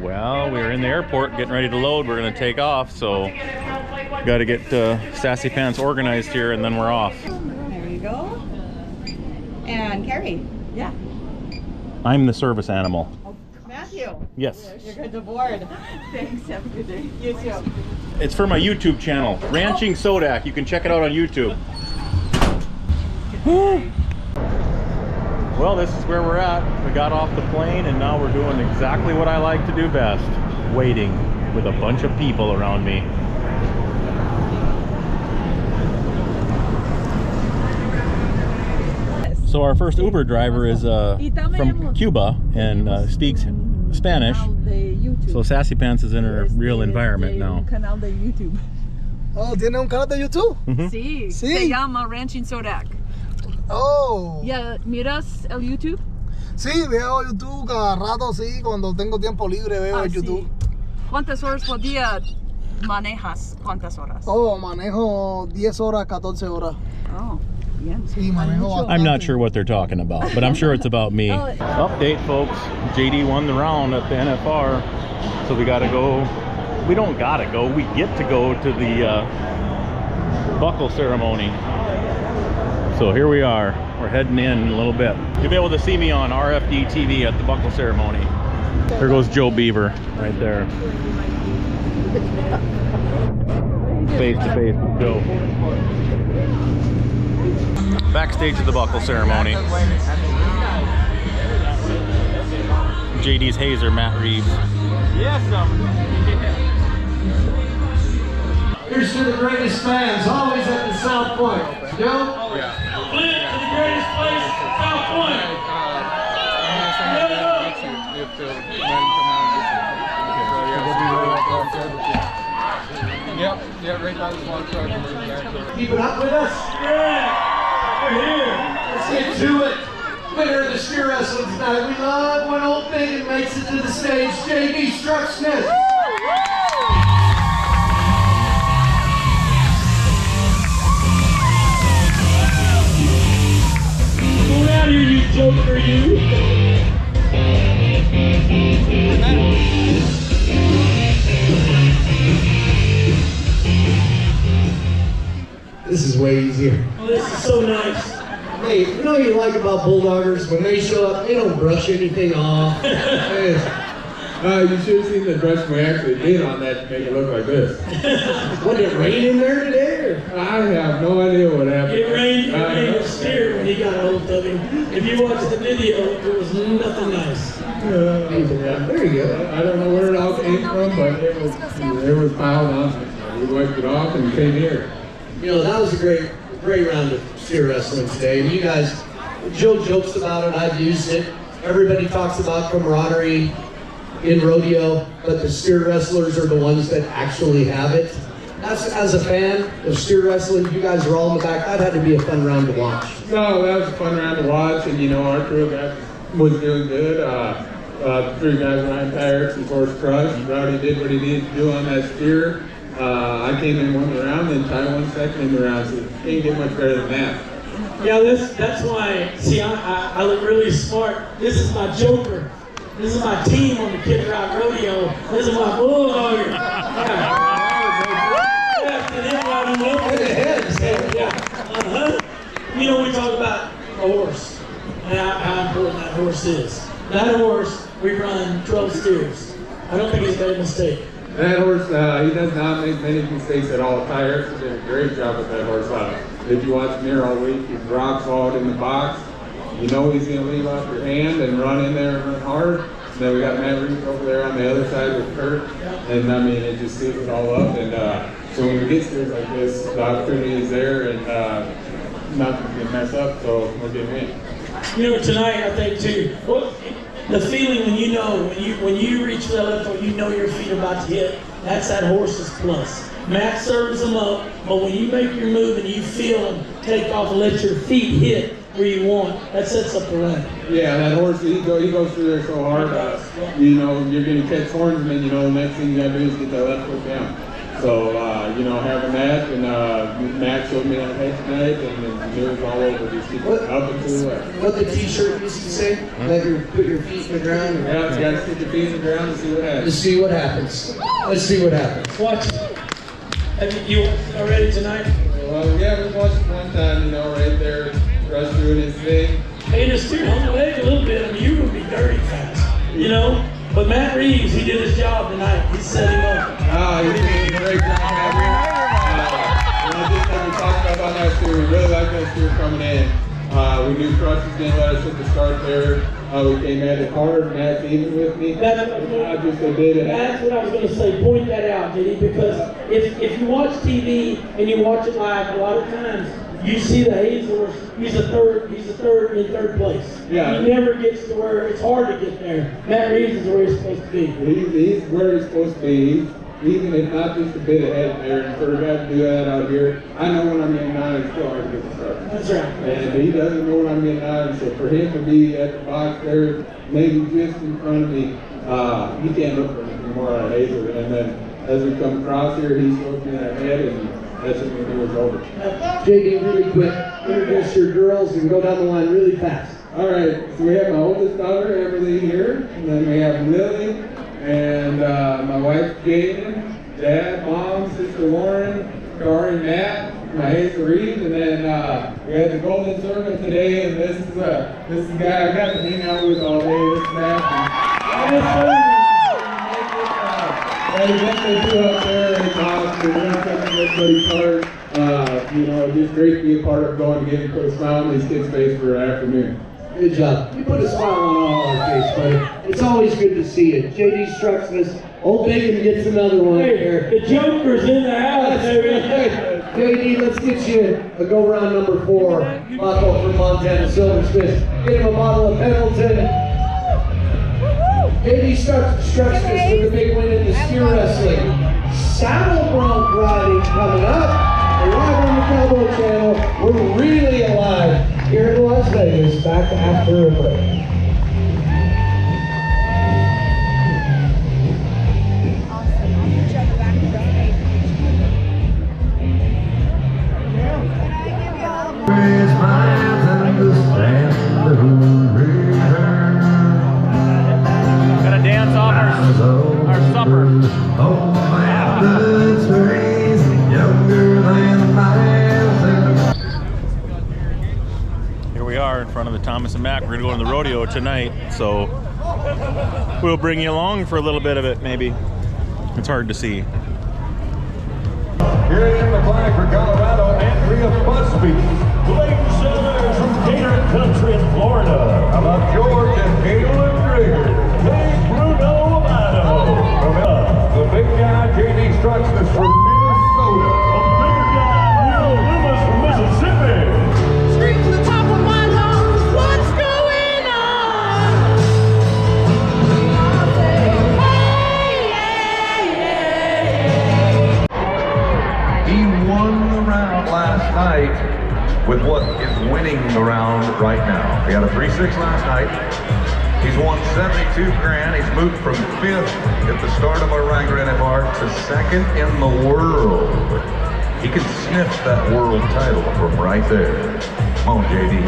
Well, we're in the airport getting ready to load. We're going to take off, so got to get Sassy Pants organized here, and then we're off. There you go. And Carrie. Yeah. I'm the service animal. Oh, Matthew. Yes. You're good to board. Thanks. Have a good day. You too. It's for my YouTube channel, Ranching Sodak. You can check it out on YouTube. Well, this is where we're at. We got off the plane and now we're doing exactly what I like to do best. Waiting with a bunch of people around me. So our first Uber driver is from Cuba and speaks Spanish. So Sassy Pants is in her real environment now. Canal de YouTube. Oh, ¿tiene un canal de YouTube? Sí, Sí. se llama Ranching Sodak. Oh. ¿Ya miras el YouTube? Sí, veo YouTube cada rato, sí, cuando tengo tiempo libre veo el YouTube. Sí. ¿Cuántas horas por día manejas? ¿Cuántas horas? Oh, manejo 10 horas, 14 horas. Oh, bien. Sí, manejo bastante. I'm not sure what they're talking about, but I'm sure it's about me. Update, folks. JD won the round at the NFR, so we gotta go. We don't gotta go. We get to go to the buckle ceremony. So here we are. We're heading in a little bit. You'll be able to see me on RFD TV at the buckle ceremony. There goes Joe Beaver right there. Face to face with Joe. Backstage of the buckle ceremony. JD's hazer, Matt Reeves. Yes, here's to the greatest fans, always at the South Point. Joe? Yeah. Flint to the greatest place, South Point. Yeah, right down the long truck. Keep it up with us? Yeah, we're here. Let's get to it. Winner of the steer wrestling tonight. We love when old Megan makes it to the stage. JD Struck Smith. Go out here, you joker, you. This is way easier. Oh, this is so nice. Hey, you know what you like about bulldoggers? When they show up, they don't brush anything off. You should have seen the brush we actually did on that to make it look like this. What, did it rain in there today? Or? I have no idea what happened. It rained a steer when he got a hold of him. If you watch the video, it was nothing nice. There you go. I don't know where it all came from, but it was piled on. We wiped it off and came here. You know, that was a great round of steer wrestling today. You guys, Joe jokes about it, I've used it. Everybody talks about camaraderie in rodeo, but the steer wrestlers are the ones that actually have it. As a fan of steer wrestling, you guys were all in the back. That had to be a fun round to watch. No, that was a fun round to watch, and you know, our crew was doing good. The three guys, Ryan Tyrus and Forrest Crush. Rowdy did what he needed to do on that steer. I came in one round, and Ty won second in the round, so you can't get much better than that. Yeah, that's why, see, I look really smart. This is my joker. This is my team on the Kid Rock Rodeo. This is my bulldogger. You know, we talk about a horse and how important that horse is. That horse, we run 12 steers. I don't think he's made a mistake. That horse, he does not make many mistakes at all. Tyrus has done a great job with that horse. If you watch him here all week, he's rock solid in the box. You know he's going to leave off your hand and run in there and run hard. And then we got Matt Reeves over there on the other side with Kurt. And I mean, it just seals it all up. And so when we get steers like this, the opportunity is there and nothing's going to mess up, so we're going to win. You know, tonight, I think too, the feeling when you reach the left foot, you know your feet are about to hit. That's that horse's plus. Matt serves them up, but when you make your move and you feel them take off and let your feet hit where you want, that sets up the run. Yeah, that horse, he goes through there so hard. You know, you're going to catch horns, and then you know the next thing you got to do is get that left foot down. So, you know, having that, and Matt showed me that head tonight, and then it was all over. Just keep up and to the left. What the t-shirt used to say? Let you put your feet in the ground. And Yeah, you got to stick your feet in the ground and see what happens. Let's see what happens. Let's see what happens. Watch. Have you already tonight? Well, yeah, we watched it one time, you know, right there, Russ doing his thing. Hey, just steer on the leg a little bit. I mean, you're going to be dirty fast, you know? But Matt Reeves, he did his job tonight. He set him up. He did a great job, Matt Reeves. Just like we talked about that steer, we really like that steer coming in. We knew Crutch was going to let us hit the start there. We came at it hard. Matt's even with me. That's what I was going to say. Point that out, JD, because if you watch TV and you watch it live, a lot of times you see the Hazlers. He's in third place. Yeah. He never gets to where it's hard to get there. Matt Reeves is where he's supposed to be. He's where he's supposed to be. Even if not just a bit ahead there, and for a guy to do that out here, I know when I'm getting out, it's still hard to get the start. That's right. And he doesn't know when I'm getting out, and so for him to be at the box there, maybe just in front of me, he can't look for anything more out of Hazel. And then as we come across here, he shows me that head, and that's when it was over. JD, really quick, introduce your girls and go down the line really fast. All right, so we have my oldest daughter, Emily, here, and then we have Lily, and my wife, Jaden, Dad, Mom, Sister Lauren, Kari, Matt, my Hazel Reed, and then we had the Golden Servant today, and this is the guy I got to hang out with all day. This is Matthew. And what they do up there is awesome. We're not taking everybody's part. You know, just great to be a part of going to get and put a smile on these kids' face for an afternoon. Good job. You put a smile on all our face, buddy. It's always good to see you. JD Struxness. Old Bacon gets another one here. The Joker's in the house. JD, let's get you a go-round number 4 buckle from Montana Silversmith. Get him a bottle of Pendleton. JD Struxness with the big win in the steer wrestling. Saddle bronc riding coming up. Live on the Cowboy Channel. We're really alive here in Las Vegas. Back after a break. Raise my hands and understand the return. Gotta dance off our supper. Oh, man, this race younger than my hands. Here we are in front of the Thomas and Mack. We're gonna go to the rodeo tonight, so we'll bring you along for a little bit of it, maybe. It's hard to see. Here in the flag for Colorado, Andrea Busby. Ladies Sellers from Gator Country in Florida. How about George and Galen Trigger? Big Bruno Amato. From the big guy, JD Struxness from Minnesota. The bigger guy, Neil Loomis from Mississippi. Scream to the top of my lungs, what's going on? He won the round last night with what is winning the round right now. He had a 3-6 last night. He's won 72 grand. He's moved from 5th at the start of our Wrangler NFR to 2nd in the world. He can sniff that world title from right there. Come on, JD.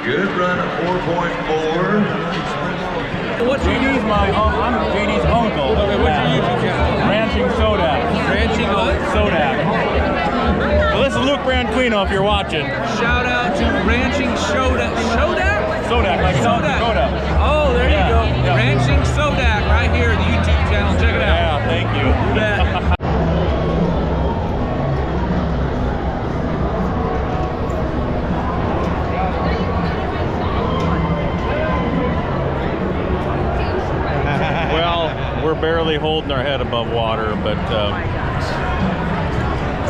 Good run at 4.4. What's JD's I'm JD's uncle. Okay, what's your YouTube channel? Ranching Sodak. Ranching what? Sodak. Well, this is Luke Branquino if you're watching. Shout out to Ranching Sodak. Sodak? Sodak, like South Dakota. Oh, there you go. Yeah. Ranching Sodak right here, the YouTube channel. Check it out. Yeah, thank you. You bet. We're barely holding our head above water, but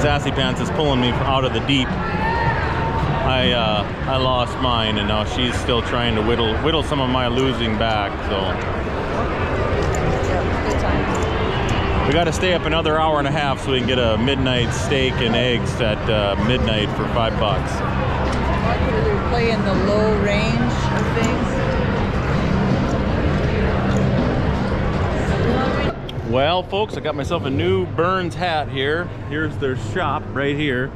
Sassy Pants is pulling me out of the deep. I lost mine, and now she's still trying to whittle some of my losing back. So We got to stay up another hour and a half so we can get a midnight steak and eggs at midnight for $5. They're playing the low range of things. Well, folks, I got myself a new Burns hat here. Here's their shop right here.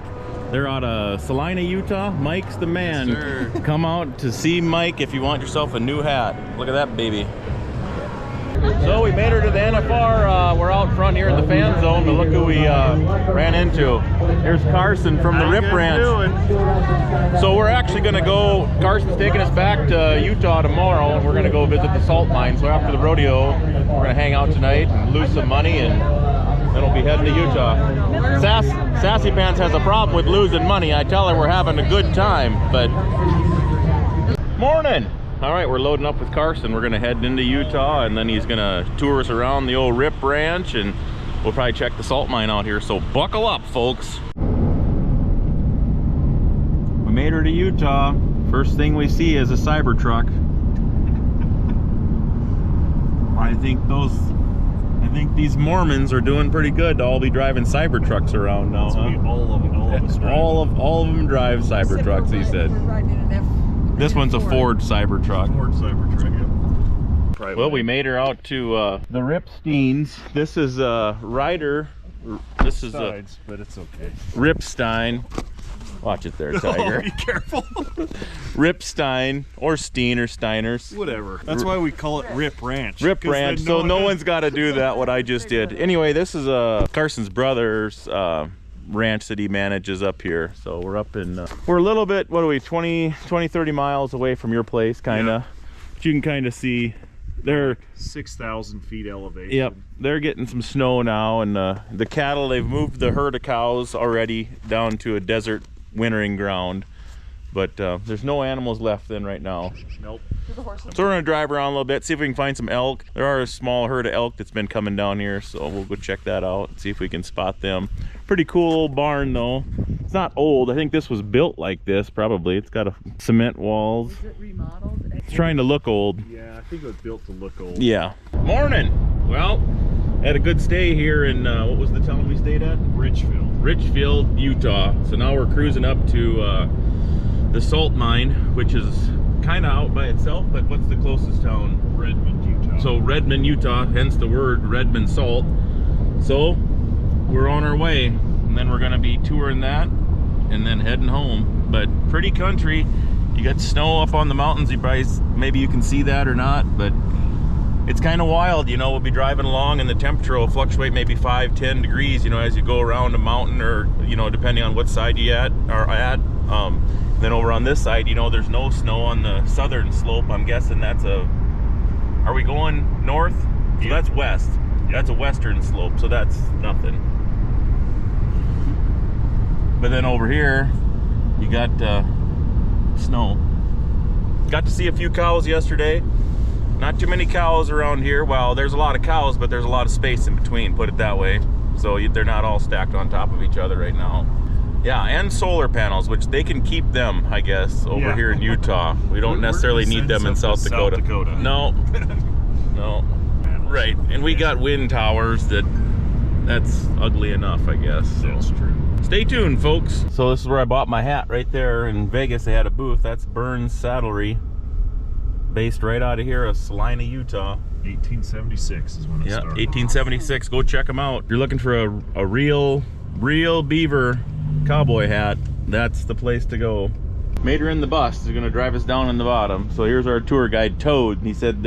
They're out of Salina, Utah. Mike's the man. Yes, sir. Come out to see Mike if you want yourself a new hat. Look at that baby. So we made her to the NFR. We're out front here in the fan zone, but look who we ran into. Here's Carson from the Rip Ranch. So we're actually going to go, Carson's taking us back to Utah tomorrow, and we're going to go visit the salt mine. So after the rodeo, we're going to hang out tonight and lose some money, and then we'll be heading to Utah. Sassy Pants has a problem with losing money. I tell her we're having a good time, but... Morning! All right, we're loading up with Carson. We're gonna head into Utah, and then he's gonna tour us around the old Rip Ranch, and we'll probably check the salt mine out here. So buckle up, folks. We made her to Utah. First thing we see is a Cybertruck. I think these Mormons are doing pretty good to all be driving Cybertrucks around now, huh? All of us drive. All of them drive Cybertrucks, he said. This one's a Ford Cybertruck. Ford Cybertruck, yeah. Well, we made her out to the Ripsteins. This is a Ryder. This is Sides, but it's okay. Ripstein. Watch it there, Tiger. Oh, be careful. Ripstein or Steen or Steiners. Whatever. That's why we call it Rip Ranch. Rip Ranch. So no one's got to do that. What I just did. Anyway, this is Carson's brother's ranch that he manages up here. So we're up in we're a little bit, what are we, 30 miles away from your place, kind of. Yeah. But you can kind of see they're 6,000 feet elevation. Yep, they're getting some snow now, and the cattle, they've moved the herd of cows already down to a desert wintering ground, but there's no animals left then right now. Nope. So we're gonna drive around a little bit, see if we can find some elk. There are a small herd of elk that's been coming down here, so we'll go check that out and see if we can spot them. Pretty cool old barn though. It's not old. I think this was built like this probably. It's got a cement walls. Is it remodeled? It's trying to look old. Yeah, I think it was built to look old. Yeah. Morning. Well, had a good stay here in what was the town we stayed at? Richfield, Utah. So now we're cruising up to the salt mine, which is kind of out by itself, but what's the closest town? Redmond, Utah. So Redmond, Utah, hence the word Redmond Salt. So we're on our way, and then we're gonna be touring that and then heading home. But pretty country. You got snow up on the mountains. Maybe you can see that or not, but it's kind of wild, you know. We'll be driving along and the temperature will fluctuate maybe 5-10 degrees, you know, as you go around a mountain, or, you know, depending on what side you are at. Then over on this side, you know, there's no snow on the southern slope. I'm guessing that's are we going north? So that's west. That's a western slope, so that's nothing. But then over here, you got snow. Got to see a few cows yesterday. Not too many cows around here. Well, there's a lot of cows, but there's a lot of space in between, put it that way. So they're not all stacked on top of each other right now. Yeah, and solar panels, which they can keep them, I guess, over here in Utah. We don't necessarily need them in South Dakota. No, no, right. And we got wind towers that's ugly enough, I guess. So. That's true. Stay tuned, folks. So this is where I bought my hat, right there in Vegas. They had a booth. That's Burns Saddlery, based right out of here of Salina, Utah. 1876 is when it started. 1876. Go check them out. If you're looking for a real beaver cowboy hat, that's the place to go. Made her in the bus. They're gonna drive us down in the bottom. So here's our tour guide, Toad. He said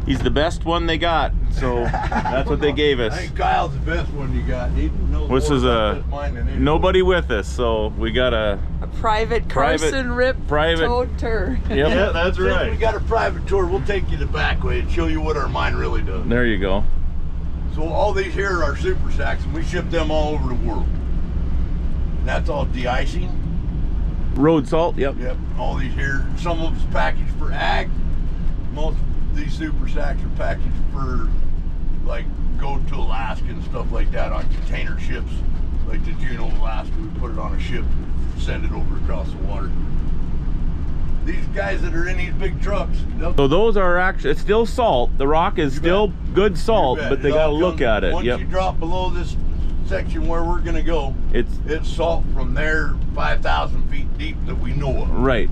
he's the best one they got. So that's what they gave us. I think Kyle's the best one you got. He knows this is nobody with us, so we got a private Carson Rip Toad tour. Yep. Yeah, that's right. We got a private tour. We'll take you the back way and show you what our mine really does. There you go. So all these here are super sacks, and we ship them all over the world. And that's all de-icing. Road salt, yep. Yep, all these here, some of it's packaged for ag. Most of these super sacks are packaged for, like, go to Alaska and stuff like that on container ships. Like the Juneau, Alaska, we put it on a ship, send it over across the water. these guys that are in these big trucks. So those are actually, it's still salt. The rock is still good salt, but they got to look at it. Once you drop below this section where we're gonna go, it's salt from there 5,000 feet deep that we know of. Right.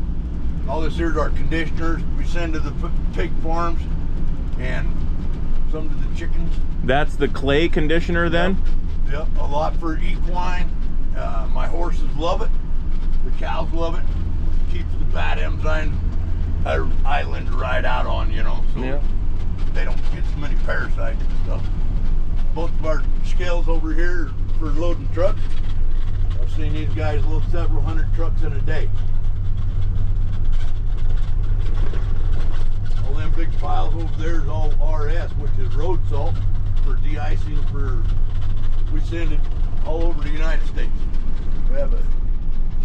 All this here's our conditioners we send to the pig farms and some to the chickens. That's the clay conditioner then? Yep, a lot for equine. My horses love it. The cows love it. Keeps the bad enzymes island to ride out on, you know, so they don't get so many parasites and stuff. Both of our scales over here for loading trucks. I've seen these guys load several hundred trucks in a day. All them big piles over there is all RS, which is road salt for de-icing we send it all over the United States. We have a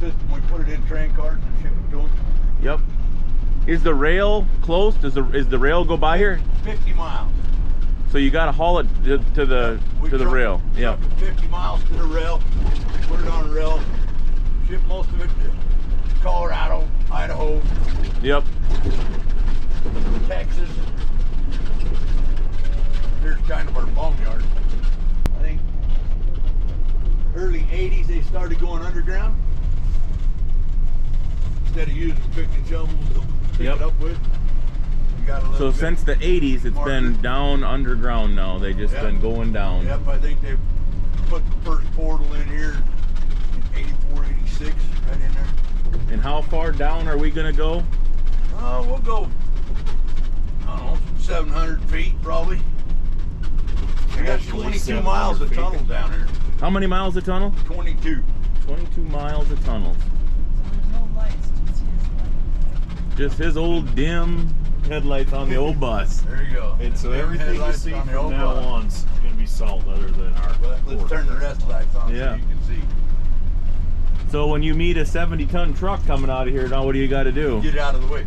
system, we put it in train cars and ship it to them. Yep. Is the rail close? Is the rail go by here? 50 miles. So you got to haul it to the rail. Yeah. 50 miles to the rail, put it on a rail, ship most of it to Colorado, Idaho. Yep. Texas. Here's kind of our boneyard. I think early 80s they started going underground. Instead of using pick and shovels to pick it up with. So since the 80s, it's been down underground now. They just been going down. Yep, I think they put the first portal in here in 84, 86, right in there. And how far down are we gonna go? We'll go, I don't know, 700 feet probably. We got 22 miles of tunnel down here. How many miles of tunnel? 22. 22 miles of tunnel. No lights, just his lights. Just his old dim headlights on the old bus. There you go. And so everything you see from now on is going to be salt other than our let's turn the rest lights on so you can see. So when you meet a 70-ton truck coming out of here, now what do you got to do? Get out of the way.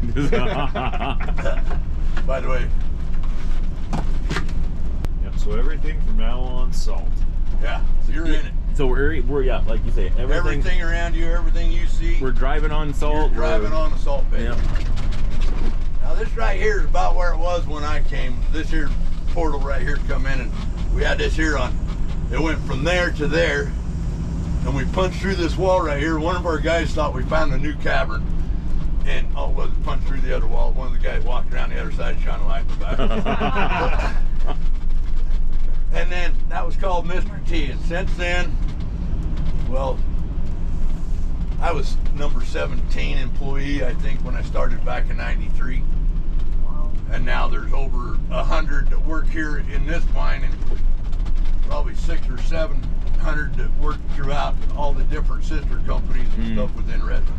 By the way. Yep, so everything from now on salt. Yeah, so you're in it. So we're like you say, everything around you, everything you see. We're driving on salt. You're driving on a salt bed. Yep. Now this right here is about where it was when I came. This here portal right here come in, and we had this here on. It went from there to there, and we punched through this wall right here. One of our guys thought we found a new cavern, and all it was punched through the other wall. One of the guys walked around the other side, shining a light in the back. And then that was called Mr. T. And since then, well, I was number 17 employee, I think, when I started back in '93. Wow. And now there's over 100 that work here in this mine, and probably 600 or 700 that work throughout all the different sister companies and stuff within Redmond.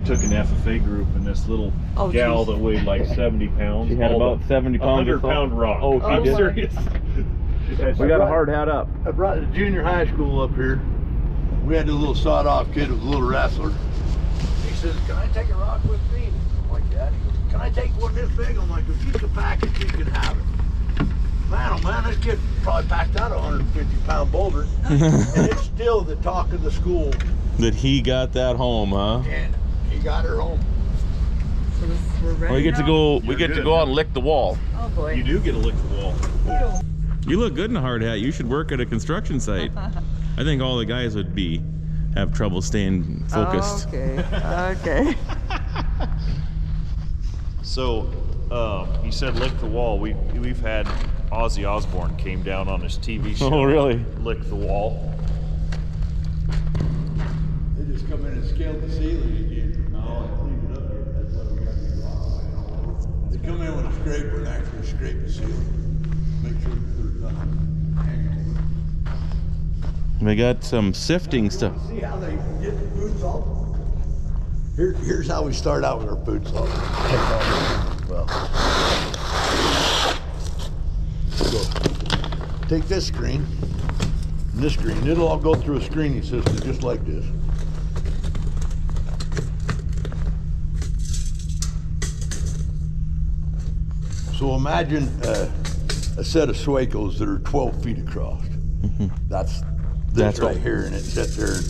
Took an FFA group and this little gal that weighed like 70 pounds. She had about 70 pounds. 100-pound rock. Oh, she did? Serious. We got a hard hat up. I brought the junior high school up here. We had a little sawed-off kid who was a little wrestler. He says, "Can I take a rock with me?" I'm like, "Dad." He goes, "Can I take one this big?" I'm like, "If you can pack it, you can have it." Man, oh man, this kid probably packed out a 150-pound boulder. And it's still the talk of the school. That he got that home, huh? And he got her home. So we're ready. Well, we get to go. We get to go out and lick the wall. Oh boy. You do get to lick the wall. You look good in a hard hat. You should work at a construction site. I think all the guys would have trouble staying focused. Okay. Okay. So, he said lick the wall. We've had Ozzy Osbourne came down on his TV show. Oh, really? Lick the wall. They just come in and scale the ceiling again. No, I cleaned it up here. That's why we got these rocks. They come in with a scraper and actually scrape the ceiling. Make sure there's nothing hanging over. We got some sifting stuff. See how they get the food salt? Here's how we start out with our food salt. Well, so take this screen and this screen. It'll all go through a screening system just like this. So imagine a set of Suecos that are 12 feet across. That's right here, and it sits there and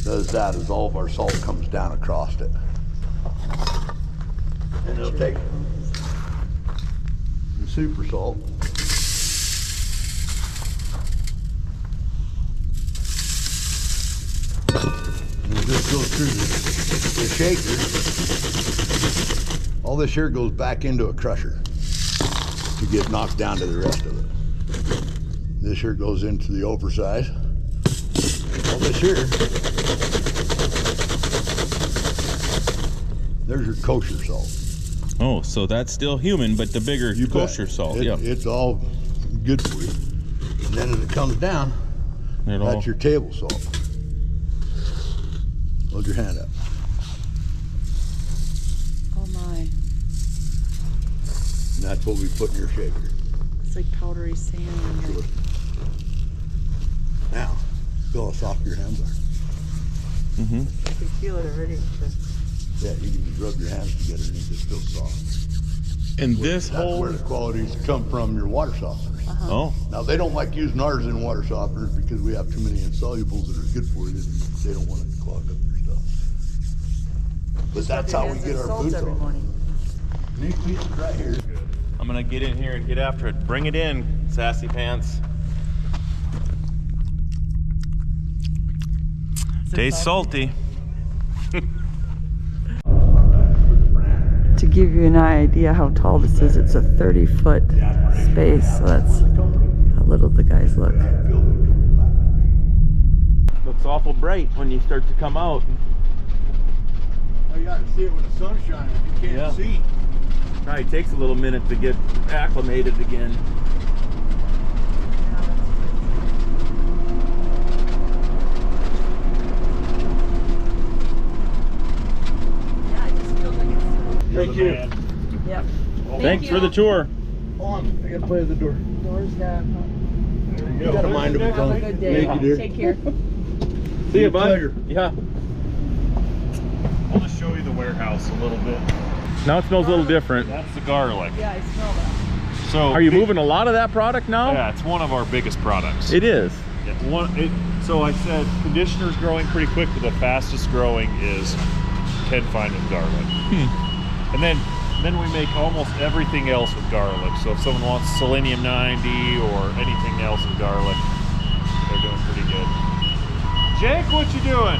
does that as all of our salt comes down across it. And they'll take the super salt. And it just goes through the shaker. All this here goes back into a crusher to get knocked down to the rest of it. This here goes into the oversize. All this here, there's your kosher salt. Oh, so that's still human, but the bigger kosher salt. Yeah, it's all good for you. And then as it comes down, that's your table salt. Hold your hand up. Oh my. And that's what we put in your shaker. It's like powdery sand. Like... Now, feel how soft your hands are. Mm-hmm. I can feel it already. Yeah, you can just rub your hands together and it just feels soft. And that's where the qualities come from your water softeners. Oh. Now they don't like using ours in water softeners because we have too many insolubles that are good for you. They don't want it to clog up their stuff. But that's how we get our foods on. These pieces right here. I'm gonna get in here and get after it. Bring it in, Sassy Pants. Tastes salty. To give you an idea how tall this is, it's a 30-foot space, so that's how little the guys look. Looks awful bright when you start to come out. You got to see it when the sun's shining. You can't see. Probably takes a little minute to get acclimated again. Thank you. Yep. Thanks for the tour. Hold on, I gotta play the door. Doors down. You gotta mind them. Have a good day. Thank you, dear. Take care. See you, bud. Pleasure. Yeah. I'll just show you the warehouse a little bit. Now it smells a little different. That's the garlic. Yeah, I smell that. So are you moving a lot of that product now? Yeah, it's one of our biggest products. It is. Yeah, so I said conditioner's growing pretty quick, but the fastest growing is Ted Fineman garlic. And then we make almost everything else with garlic. So if someone wants selenium 90 or anything else with garlic, they're doing pretty good. Jake, what you doing?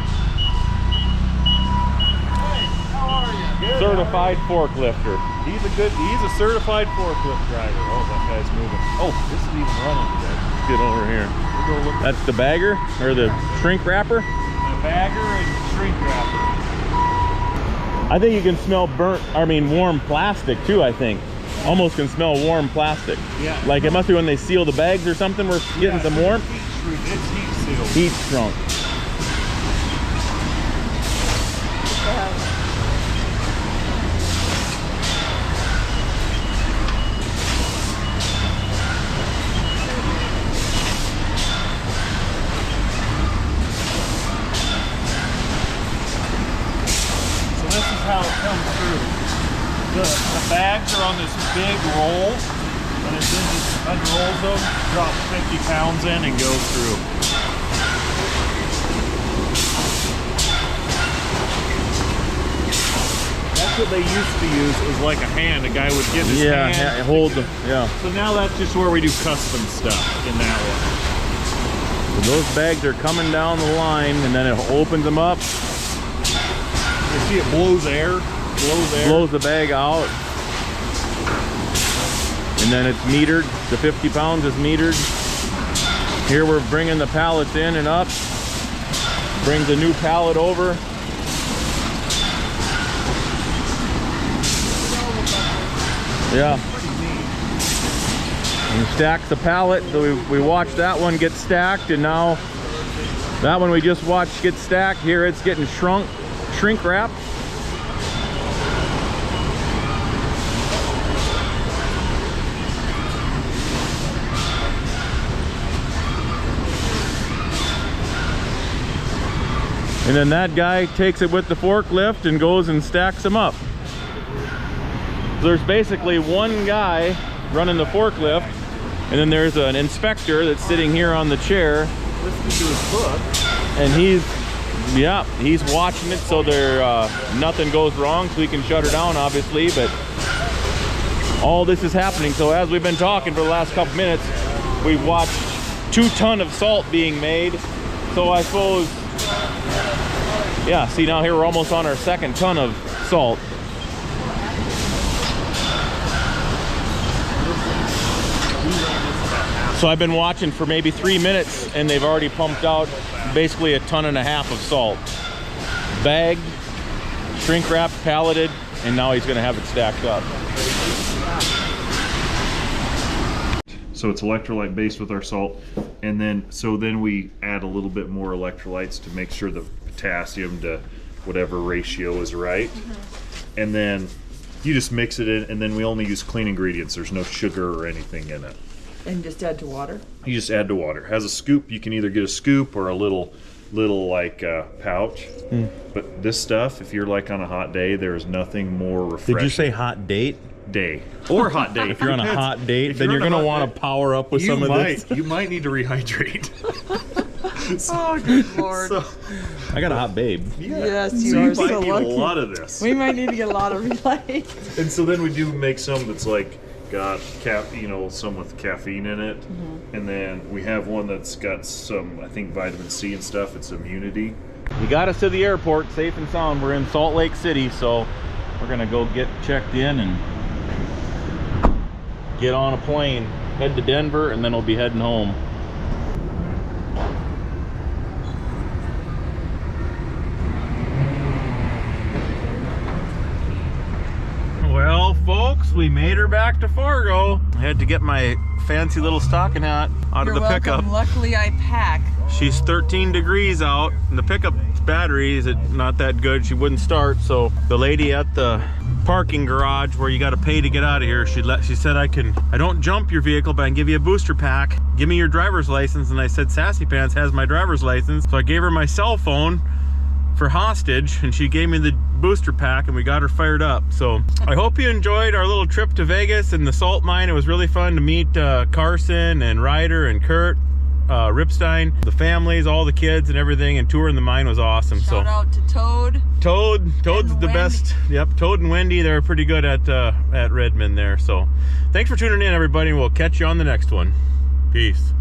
Hey, how are you? Good. Certified forklifter. He's a certified forklift driver. Oh, that guy's moving. Oh, this is even running today. Get over here. We'll go look. That's the bagger or the shrink wrapper? The bagger and shrink wrapper. I think you can smell warm plastic too, I think. Almost can smell warm plastic. Yeah. Like it must be when they seal the bags or something, we're getting some warmth. It's heat sealed. Heat shrunk. How it comes through. The bags are on this big roll, and it then just unrolls them, drops 50 pounds in, and goes through. That's what they used to use. It was like a hand. A guy would get his hand. Yeah, hold them. Yeah. So now that's just where we do custom stuff in that way. So those bags are coming down the line, and then it opens them up. You see it blows air, blows the bag out, and then it's metered. The 50 pounds is metered. Here we're bringing the pallets in and up. Brings a new pallet over. Yeah. And stacks the pallet. So we watched that one get stacked, and now that one we just watched get stacked. Here it's getting shrink wrap. And then that guy takes it with the forklift and goes and stacks them up. So there's basically one guy running the forklift, and then there's an inspector that's sitting here on the chair Listening to his book. and he's Yeah, he's watching it so there nothing goes wrong, so he can shut her down, obviously. But all this is happening. So as we've been talking for the last couple minutes, we've watched 2 tons of salt being made. So I suppose, yeah. See, now here we're almost on our 2nd ton of salt. So I've been watching for maybe 3 minutes, and they've already pumped out basically 1.5 tons of salt. Bagged, shrink wrapped, palleted, and now he's gonna have it stacked up. So it's electrolyte based with our salt, and then we add a little bit more electrolytes to make sure the potassium to whatever ratio is right. And then you just mix it in, and then we only use clean ingredients. There's no sugar or anything in it. And just add to water? You just add to water. It has a scoop. You can either get a scoop or a little like pouch. But this stuff, if you're like on a hot day, there's nothing more refreshing. Did you say hot date? Day. Or hot date. If you're on a hot date, then you're going to want to power up with some of this. You might need to rehydrate. Oh, good Lord. So, I got a hot babe. Yeah. Yes, you are so lucky. You might need a lot of this. We might need to get a lot of relays. And so then we do make some that's like got some with caffeine in it, and then we have one that's got some, I think, vitamin C and stuff. It's immunity. You got us to the airport safe and sound. We're in Salt Lake City, so we're gonna go get checked in and get on a plane, head to Denver, and then we'll be heading home. Well, folks, we made her back to Fargo. I had to get my fancy little stocking hat out of the pickup. Luckily, I pack. She's 13 degrees out, and the pickup battery is not that good. She wouldn't start, so the lady at the parking garage where you got to pay to get out of here, she said, I don't jump your vehicle, but I can give you a booster pack. Give me your driver's license. And I said, Sassy Pants has my driver's license. So I gave her my cell phone for hostage, and she gave me the booster pack, and we got her fired up. So I hope you enjoyed our little trip to Vegas and the salt mine. It was really fun to meet Carson and Ryder and Kurt, Ripstein, the families, all the kids and everything, and touring the mine was awesome. Shout out to Toad. Toad's the best. Yep, Toad and Wendy, they're pretty good at Redmond there. So thanks for tuning in, everybody. We'll catch you on the next one. Peace.